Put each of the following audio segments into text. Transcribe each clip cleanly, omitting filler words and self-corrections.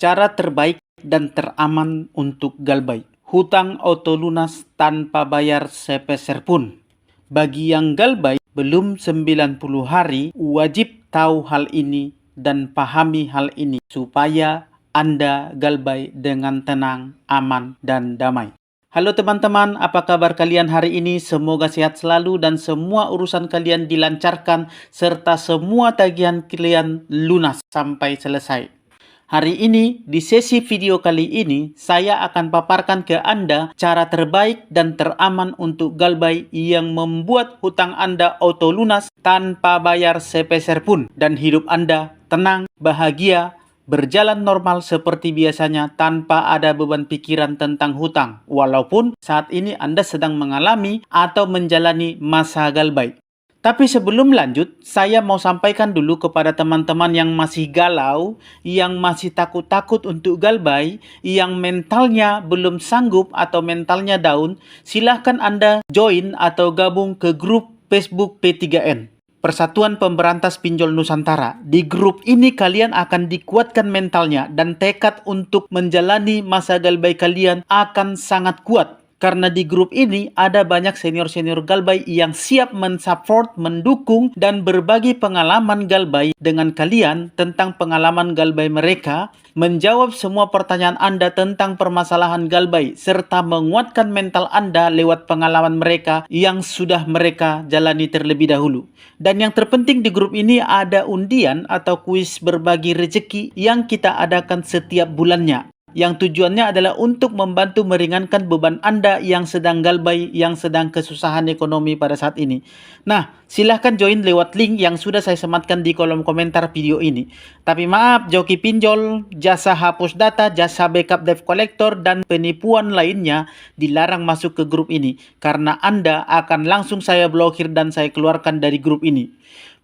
Cara terbaik dan teraman untuk galbay. Hutang auto lunas tanpa bayar sepeser pun. Bagi yang galbay belum 90 hari, wajib tahu hal ini dan pahami hal ini supaya Anda galbay dengan tenang, aman, dan damai. Halo teman-teman, apa kabar kalian hari ini? Semoga sehat selalu dan semua urusan kalian dilancarkan serta semua tagihan kalian lunas sampai selesai. Hari ini, di sesi video kali ini, saya akan paparkan ke Anda cara terbaik dan teraman untuk galbay yang membuat hutang Anda auto lunas tanpa bayar sepeser pun dan hidup Anda tenang, bahagia, berjalan normal seperti biasanya tanpa ada beban pikiran tentang hutang, walaupun saat ini Anda sedang mengalami atau menjalani masa galbay. Tapi sebelum lanjut, saya mau sampaikan dulu kepada teman-teman yang masih galau, yang masih takut-takut untuk galbay, yang mentalnya belum sanggup atau mentalnya down, silahkan Anda join atau gabung ke grup Facebook P3N. Persatuan Pemberantas Pinjol Nusantara. Di grup ini kalian akan dikuatkan mentalnya dan tekad untuk menjalani masa galbay kalian akan sangat kuat. Karena di grup ini ada banyak senior-senior galbay yang siap mensupport, mendukung, dan berbagi pengalaman galbay dengan kalian tentang pengalaman galbay mereka, menjawab semua pertanyaan Anda tentang permasalahan galbay, serta menguatkan mental Anda lewat pengalaman mereka yang sudah mereka jalani terlebih dahulu. Dan yang terpenting di grup ini ada undian atau kuis berbagi rezeki yang kita adakan setiap bulannya, yang tujuannya adalah untuk membantu meringankan beban Anda yang sedang galbay, yang sedang kesusahan ekonomi pada saat ini. Nah, silahkan join lewat link yang sudah saya sematkan di kolom komentar video ini. Tapi maaf, joki pinjol, jasa hapus data, jasa backup debt collector, dan penipuan lainnya dilarang masuk ke grup ini, karena Anda akan langsung saya blokir dan saya keluarkan dari grup ini.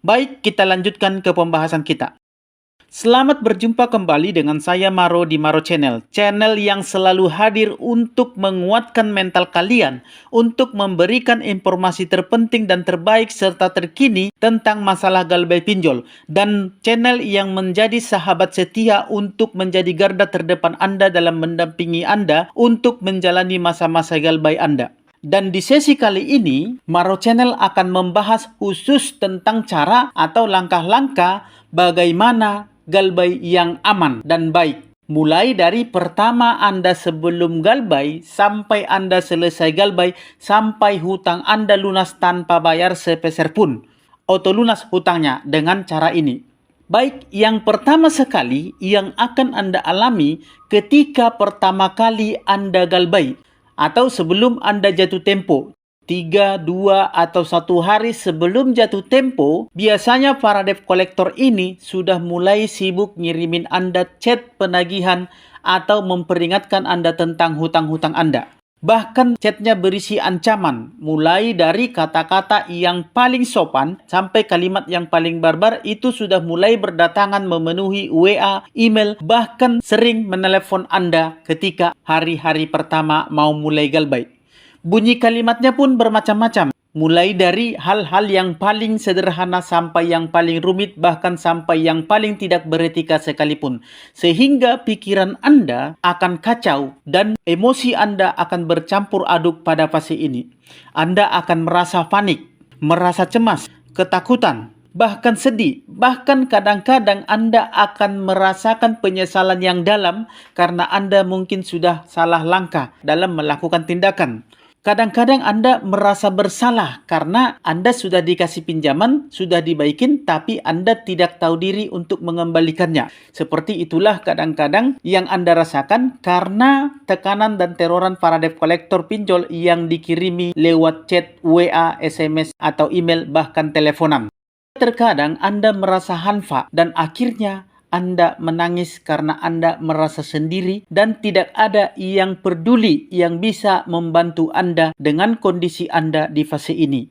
Baik, kita lanjutkan ke pembahasan kita. Selamat berjumpa kembali dengan saya Maro di Maro Channel. Channel yang selalu hadir untuk menguatkan mental kalian, untuk memberikan informasi terpenting dan terbaik serta terkini tentang masalah galbay pinjol. Dan channel yang menjadi sahabat setia untuk menjadi garda terdepan Anda dalam mendampingi Anda untuk menjalani masa-masa galbay Anda. Dan di sesi kali ini, Maro Channel akan membahas khusus tentang cara atau langkah-langkah bagaimana galbay yang aman dan baik. Mulai dari pertama Anda sebelum galbay, sampai Anda selesai galbay, sampai hutang Anda lunas tanpa bayar sepeser pun. Auto lunas hutangnya dengan cara ini. Baik, yang pertama sekali yang akan Anda alami ketika pertama kali Anda galbay, atau sebelum Anda jatuh tempo. 3, 2, atau 1 hari sebelum jatuh tempo, biasanya para debt collector ini sudah mulai sibuk ngirimin Anda chat penagihan atau memperingatkan Anda tentang hutang-hutang Anda. Bahkan chatnya berisi ancaman, mulai dari kata-kata yang paling sopan sampai kalimat yang paling barbar itu sudah mulai berdatangan memenuhi WA, email, bahkan sering menelepon Anda ketika hari-hari pertama mau mulai galbay. Bunyi kalimatnya pun bermacam-macam, mulai dari hal-hal yang paling sederhana sampai yang paling rumit, bahkan sampai yang paling tidak beretika sekalipun. Sehingga pikiran Anda akan kacau dan emosi Anda akan bercampur aduk pada fase ini. Anda akan merasa panik, merasa cemas, ketakutan, bahkan sedih. Bahkan kadang-kadang Anda akan merasakan penyesalan yang dalam karena Anda mungkin sudah salah langkah dalam melakukan tindakan. Kadang-kadang Anda merasa bersalah karena Anda sudah dikasih pinjaman, sudah dibaikin, tapi Anda tidak tahu diri untuk mengembalikannya. Seperti itulah kadang-kadang yang Anda rasakan karena tekanan dan teroran para debt collector pinjol yang dikirimi lewat chat, WA, SMS, atau email, bahkan teleponan. Terkadang Anda merasa hanfa dan akhirnya Anda menangis karena Anda merasa sendiri dan tidak ada yang peduli yang bisa membantu Anda dengan kondisi Anda di fase ini.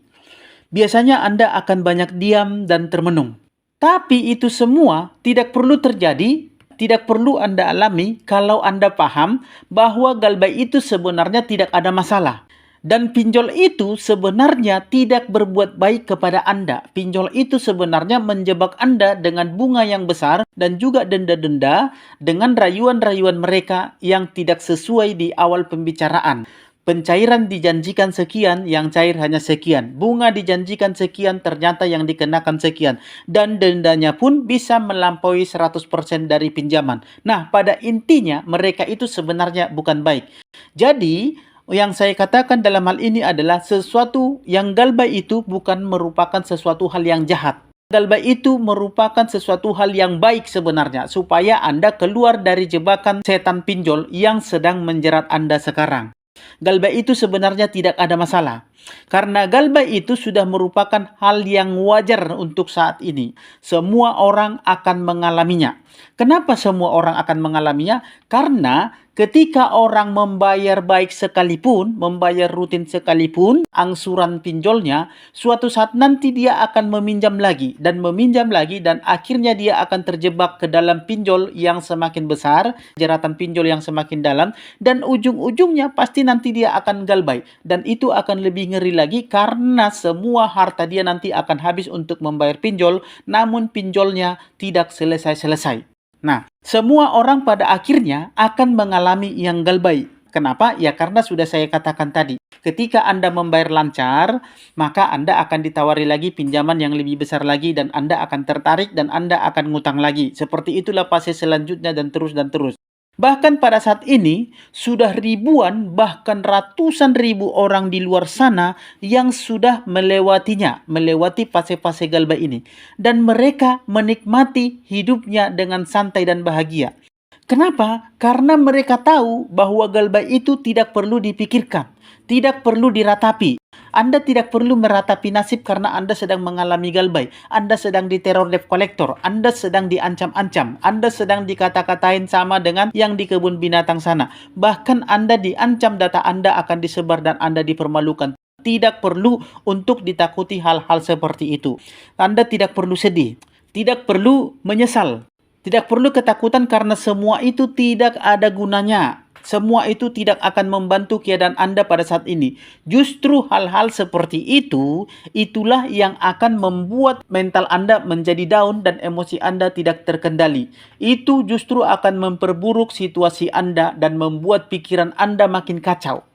Biasanya Anda akan banyak diam dan termenung. Tapi itu semua tidak perlu terjadi, tidak perlu Anda alami kalau Anda paham bahwa galbay itu sebenarnya tidak ada masalah. Dan pinjol itu sebenarnya tidak berbuat baik kepada Anda. Pinjol itu sebenarnya menjebak Anda dengan bunga yang besar dan juga denda-denda dengan rayuan-rayuan mereka yang tidak sesuai di awal pembicaraan. Pencairan dijanjikan sekian, yang cair hanya sekian. Bunga dijanjikan sekian, ternyata yang dikenakan sekian. Dan dendanya pun bisa melampaui 100% dari pinjaman. Nah, pada intinya mereka itu sebenarnya bukan baik. Jadi, yang saya katakan dalam hal ini adalah sesuatu yang galbay itu bukan merupakan sesuatu hal yang jahat. Galbay itu merupakan sesuatu hal yang baik sebenarnya, supaya Anda keluar dari jebakan setan pinjol yang sedang menjerat Anda sekarang. Galbay itu sebenarnya tidak ada masalah. Karena galbay itu sudah merupakan hal yang wajar untuk saat ini. Semua orang akan mengalaminya. Kenapa semua orang akan mengalaminya? Karena ketika orang membayar baik sekalipun, membayar rutin sekalipun, angsuran pinjolnya, suatu saat nanti dia akan meminjam lagi, dan akhirnya dia akan terjebak ke dalam pinjol yang semakin besar, jeratan pinjol yang semakin dalam, dan ujung-ujungnya pasti nanti dia akan galbay. Dan itu akan lebih ngeri lagi karena semua harta dia nanti akan habis untuk membayar pinjol, namun pinjolnya tidak selesai-selesai. Nah, semua orang pada akhirnya akan mengalami yang galbay. Kenapa? Ya karena sudah saya katakan tadi. Ketika Anda membayar lancar, maka Anda akan ditawari lagi pinjaman yang lebih besar lagi dan Anda akan tertarik dan Anda akan ngutang lagi. Seperti itulah fase selanjutnya dan terus dan terus. Bahkan pada saat ini, sudah ribuan, bahkan ratusan ribu orang di luar sana yang sudah melewatinya, melewati fase-fase galbay ini. Dan mereka menikmati hidupnya dengan santai dan bahagia. Kenapa? Karena mereka tahu bahwa galbay itu tidak perlu dipikirkan, tidak perlu diratapi. Anda tidak perlu meratapi nasib karena Anda sedang mengalami galbay. Anda sedang diteror debt collector. Anda sedang diancam-ancam. Anda sedang dikata-katain sama dengan yang di kebun binatang sana. Bahkan Anda diancam, data Anda akan disebar dan Anda dipermalukan. Tidak perlu untuk ditakuti hal-hal seperti itu. Anda tidak perlu sedih. Tidak perlu menyesal. Tidak perlu ketakutan karena semua itu tidak ada gunanya. Semua itu tidak akan membantu keadaan Anda pada saat ini. Justru hal-hal seperti itu, itulah yang akan membuat mental Anda menjadi down dan emosi Anda tidak terkendali. Itu justru akan memperburuk situasi Anda dan membuat pikiran Anda makin kacau.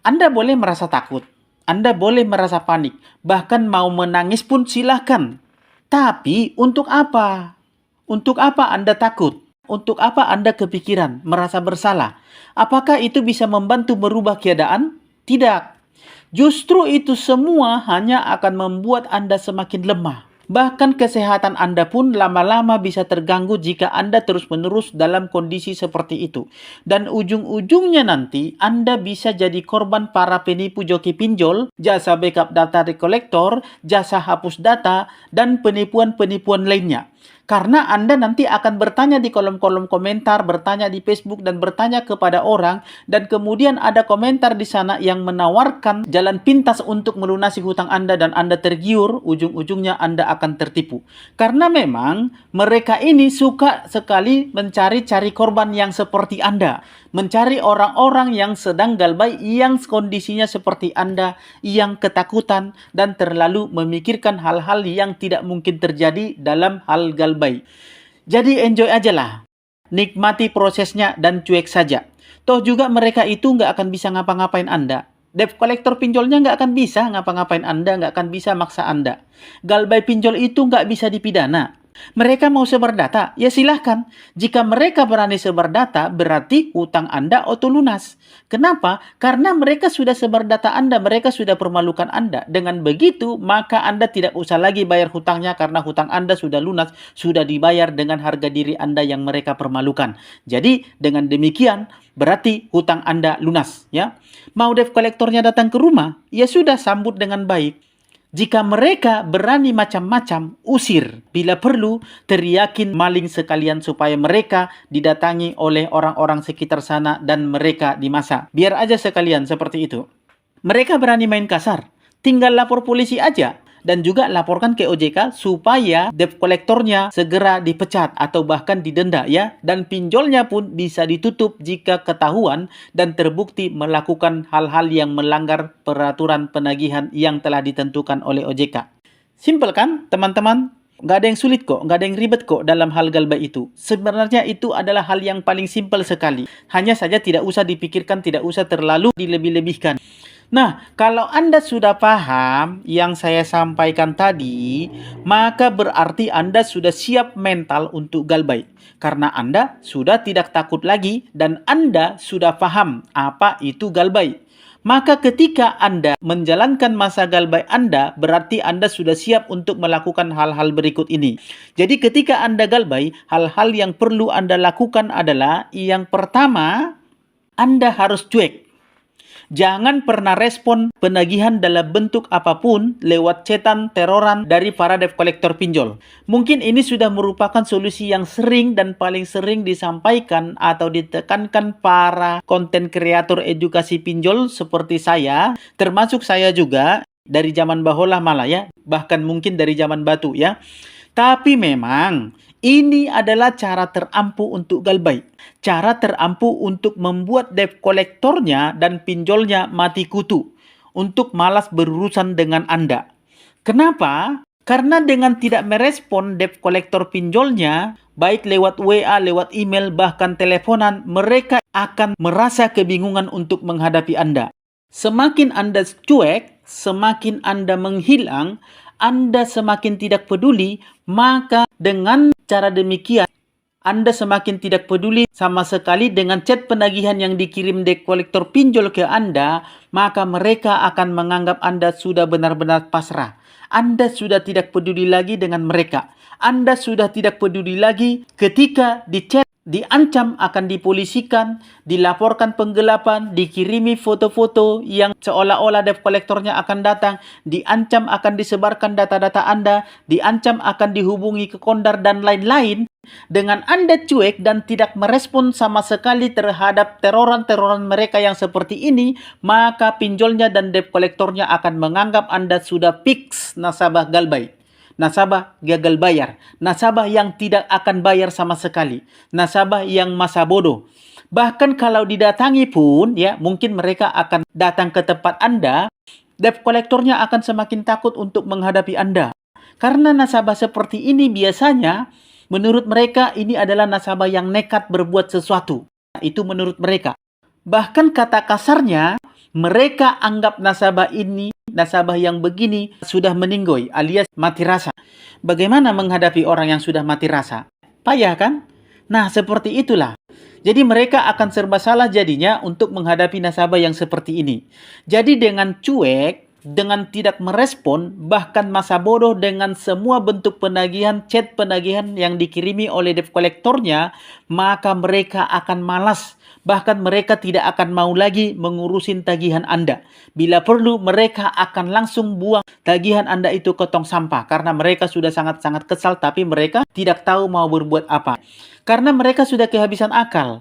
Anda boleh merasa takut. Anda boleh merasa panik. Bahkan mau menangis pun silahkan. Tapi untuk apa? Untuk apa Anda takut? Untuk apa Anda kepikiran, merasa bersalah? Apakah itu bisa membantu merubah keadaan? Tidak. Justru itu semua hanya akan membuat Anda semakin lemah. Bahkan kesehatan Anda pun lama-lama bisa terganggu jika Anda terus-menerus dalam kondisi seperti itu. Dan ujung-ujungnya nanti Anda bisa jadi korban para penipu joki pinjol, jasa backup data recollector, jasa hapus data, dan penipuan-penipuan lainnya. Karena Anda nanti akan bertanya di kolom-kolom komentar, bertanya di Facebook, dan bertanya kepada orang, dan kemudian ada komentar di sana yang menawarkan jalan pintas untuk melunasi hutang Anda, dan Anda tergiur, ujung-ujungnya Anda akan tertipu. Karena memang mereka ini suka sekali mencari-cari korban yang seperti Anda. Mencari orang-orang yang sedang galbay, yang kondisinya seperti Anda, yang ketakutan, dan terlalu memikirkan hal-hal yang tidak mungkin terjadi dalam hal galbay. Jadi enjoy aja lah. Nikmati prosesnya dan cuek saja. Toh juga mereka itu nggak akan bisa ngapa-ngapain Anda. Debt collector pinjolnya nggak akan bisa ngapa-ngapain Anda, nggak akan bisa maksa Anda. Galbay pinjol itu nggak bisa dipidana. Mereka mau sebar data, ya silahkan. Jika mereka berani sebar data, berarti hutang Anda auto lunas. Kenapa? Karena mereka sudah sebar data Anda, mereka sudah permalukan Anda. Dengan begitu, maka Anda tidak usah lagi bayar hutangnya karena hutang Anda sudah lunas, sudah dibayar dengan harga diri Anda yang mereka permalukan. Jadi, dengan demikian, berarti hutang Anda lunas. Ya, mau debt collectornya datang ke rumah, ya sudah sambut dengan baik. Jika mereka berani macam-macam, usir. Bila perlu, teriakin maling sekalian supaya mereka didatangi oleh orang-orang sekitar sana dan mereka dimasa. Biar aja sekalian seperti itu. Mereka berani main kasar. Tinggal lapor polisi aja. dan juga laporkan ke OJK supaya debt kolektornya segera dipecat atau bahkan didenda ya, dan pinjolnya pun bisa ditutup jika ketahuan dan terbukti melakukan hal-hal yang melanggar peraturan penagihan yang telah ditentukan oleh OJK. Simpel kan teman-teman? Nggak ada yang sulit kok, nggak ada yang ribet kok dalam hal galbay itu. Sebenarnya itu adalah hal yang paling simpel sekali. Hanya saja tidak usah dipikirkan, tidak usah terlalu dilebih-lebihkan. Nah, kalau Anda sudah paham yang saya sampaikan tadi, maka berarti Anda sudah siap mental untuk galbay. Karena Anda sudah tidak takut lagi dan Anda sudah paham apa itu galbay. Maka ketika Anda menjalankan masa galbay Anda, berarti Anda sudah siap untuk melakukan hal-hal berikut ini. Jadi ketika Anda galbay, hal-hal yang perlu Anda lakukan adalah yang pertama, Anda harus cuek. Jangan pernah respon penagihan dalam bentuk apapun lewat chatan, teroran dari para debt collector pinjol. Mungkin ini sudah merupakan solusi yang sering dan paling sering disampaikan atau ditekankan para konten kreator edukasi pinjol seperti saya, termasuk saya juga dari zaman Baholah malah ya, bahkan mungkin dari zaman Batu ya. Tapi memang ini adalah cara terampuh untuk galbay. Cara terampuh untuk membuat debt kolektornya dan pinjolnya mati kutu. Untuk malas berurusan dengan Anda. Kenapa? Karena dengan tidak merespon debt kolektor pinjolnya, baik lewat WA, lewat email, bahkan teleponan, mereka akan merasa kebingungan untuk menghadapi Anda. Semakin Anda cuek, semakin Anda menghilang, Anda semakin tidak peduli, maka dengan cara demikian, Anda semakin tidak peduli sama sekali dengan chat penagihan yang dikirim debt kolektor pinjol ke Anda, maka mereka akan menganggap Anda sudah benar-benar pasrah. Anda sudah tidak peduli lagi dengan mereka. Anda sudah tidak peduli lagi ketika di chat diancam akan dipolisikan, dilaporkan penggelapan, dikirimi foto-foto yang seolah-olah debt kolektornya akan datang, diancam akan disebarkan data-data Anda, diancam akan dihubungi ke Kondar dan lain-lain. Dengan Anda cuek dan tidak merespon sama sekali terhadap teroran-teroran mereka yang seperti ini, maka pinjolnya dan debt kolektornya akan menganggap Anda sudah fix nasabah galbay. Nasabah gagal bayar, nasabah yang tidak akan bayar sama sekali, nasabah yang masa bodoh. Bahkan kalau didatangi pun, ya mungkin mereka akan datang ke tempat Anda, debt kolektornya akan semakin takut untuk menghadapi Anda. Karena nasabah seperti ini biasanya, menurut mereka ini adalah nasabah yang nekat berbuat sesuatu. Itu menurut mereka. Bahkan kata kasarnya, mereka anggap nasabah ini, nasabah yang begini sudah meninggoy alias mati rasa. Bagaimana menghadapi orang yang sudah mati rasa? Payah kan? Nah, seperti itulah. Jadi mereka akan serba salah jadinya untuk menghadapi nasabah yang seperti ini. Jadi dengan cuek, dengan tidak merespon, bahkan masa bodoh dengan semua bentuk penagihan, chat penagihan yang dikirimi oleh debt kolektornya, maka mereka akan malas. Bahkan mereka tidak akan mau lagi mengurusin tagihan Anda. Bila perlu, mereka akan langsung buang tagihan Anda itu ke tong sampah. Karena mereka sudah sangat-sangat kesal, tapi mereka tidak tahu mau berbuat apa. Karena mereka sudah kehabisan akal.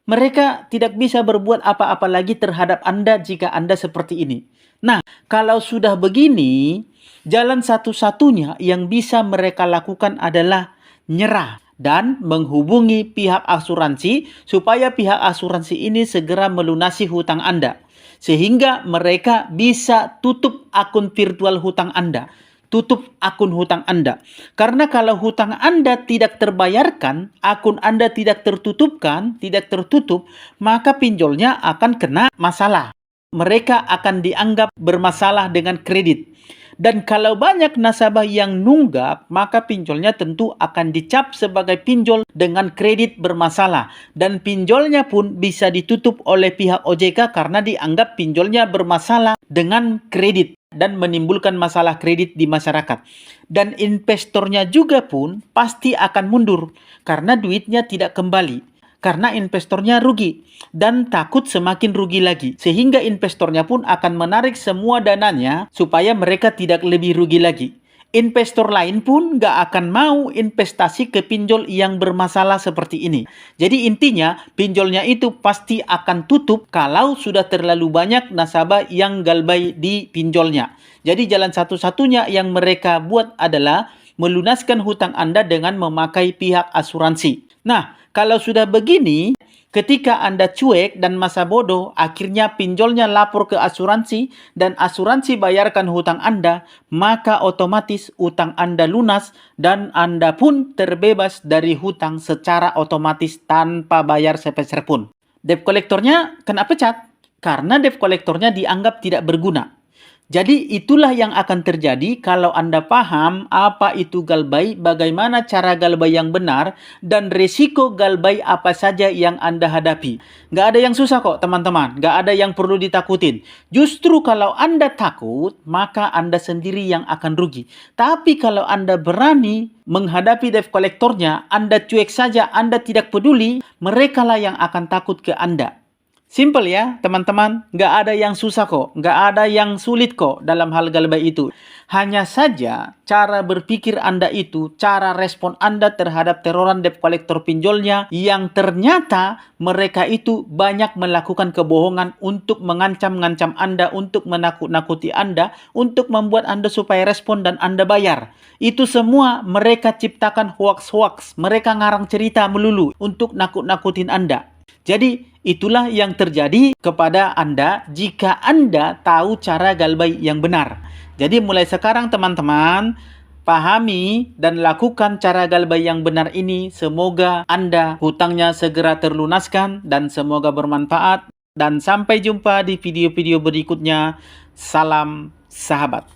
Mereka tidak bisa berbuat apa-apa lagi terhadap Anda jika Anda seperti ini. Nah, kalau sudah begini, jalan satu-satunya yang bisa mereka lakukan adalah nyerah dan menghubungi pihak asuransi supaya pihak asuransi ini segera melunasi hutang Anda. Sehingga mereka bisa tutup akun virtual hutang Anda. Tutup akun hutang Anda. Karena kalau hutang Anda tidak terbayarkan, akun Anda tidak tertutup, maka pinjolnya akan kena masalah. Mereka akan dianggap bermasalah dengan kredit. Dan kalau banyak nasabah yang nunggak, maka pinjolnya tentu akan dicap sebagai pinjol dengan kredit bermasalah. Dan pinjolnya pun bisa ditutup oleh pihak OJK karena dianggap pinjolnya bermasalah dengan kredit dan menimbulkan masalah kredit di masyarakat. Dan investornya juga pun pasti akan mundur karena duitnya tidak kembali. Karena investornya rugi dan takut semakin rugi lagi. Sehingga investornya pun akan menarik semua dananya supaya mereka tidak lebih rugi lagi. investor lain pun nggak akan mau investasi ke pinjol yang bermasalah seperti ini. Jadi intinya pinjolnya itu pasti akan tutup kalau sudah terlalu banyak nasabah yang galbay di pinjolnya. Jadi jalan satu-satunya yang mereka buat adalah melunaskan hutang Anda dengan memakai pihak asuransi. Nah, kalau sudah begini, ketika Anda cuek dan masa bodoh, akhirnya pinjolnya lapor ke asuransi dan asuransi bayarkan hutang Anda, maka otomatis utang Anda lunas dan Anda pun terbebas dari hutang secara otomatis tanpa bayar sepeser pun. Debt kolektornya kena pecat karena debt kolektornya dianggap tidak berguna. Jadi itulah yang akan terjadi kalau Anda paham apa itu galbay, bagaimana cara galbay yang benar, dan risiko galbay apa saja yang Anda hadapi. Nggak ada yang susah kok teman-teman, nggak ada yang perlu ditakutin. Justru kalau Anda takut, maka Anda sendiri yang akan rugi. Tapi kalau Anda berani menghadapi debt kolektornya, Anda cuek saja, Anda tidak peduli, merekalah yang akan takut ke Anda. Simple ya teman-teman, nggak ada yang susah kok, nggak ada yang sulit kok dalam hal galbay itu. Hanya saja cara berpikir Anda itu, cara respon Anda terhadap teroran debt kolektor pinjolnya yang ternyata mereka itu banyak melakukan kebohongan untuk mengancam-ngancam Anda, untuk menakut-nakuti Anda, untuk membuat Anda supaya respon dan Anda bayar. Itu semua mereka ciptakan hoax-hoax, mereka ngarang cerita melulu untuk nakut-nakutin Anda. Jadi, itulah yang terjadi kepada Anda jika Anda tahu cara galbay yang benar. Jadi, mulai sekarang teman-teman, pahami dan lakukan cara galbay yang benar ini. Semoga Anda hutangnya segera terlunaskan dan semoga bermanfaat. Dan sampai jumpa di video-video berikutnya. Salam sahabat.